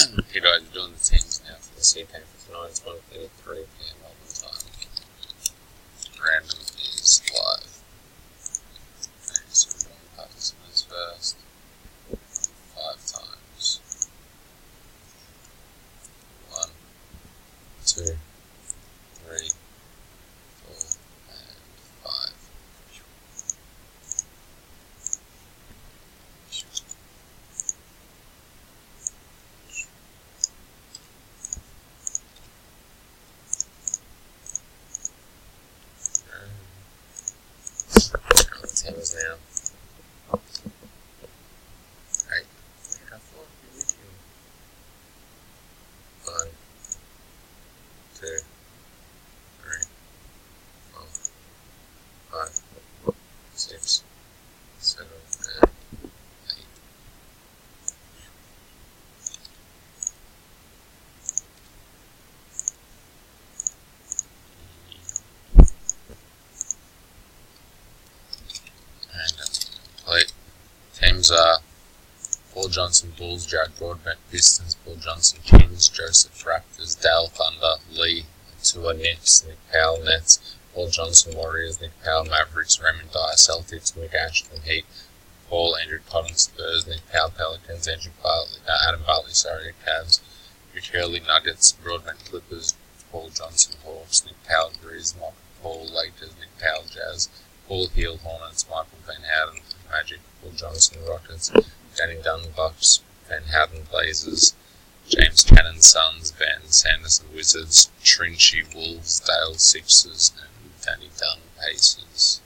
Hey guys, we're doing the teams now for the CK for tonight. It's 1:33 PM Melbourne time. Random is live. Okay, so we're doing participants first. 5 times. 1, 2, 3, 4, and 5. Teams now. Right. How far are you reaching? 1, 2, 3, 4, 5, 6, 7, and 8. And teams are Paul Johnson Bulls, Jared Broadbent Pistons, Paul Johnson Kings, Joseph Raptors, Dale Thunder, Lee Tua Knicks, Nick Powell Nets, Paul Johnson Warriors, Nick Powell Mavericks, Raymond Dyer Celtics, Nick Ashton Heat, Paul Andrew Cotton Spurs, Nick Powell Pelicans, Adam Bartley Cavs, Rick Hurley Nuggets, Broadbent Clippers, Paul Johnson Hawks, Nick Powell Grizz, Michael Paul Lakers, Nick Powell Jazz, Paul Hill Hornets, Michael Van Houten Magic, Paul Johnson Rockets, Danny Dunn Bucks, Van Houten Blazers, James Cannon Suns, Van Sanderson Wizards, Trinchy Wolves, Dale Sixers, and Danny Dunn Pacers.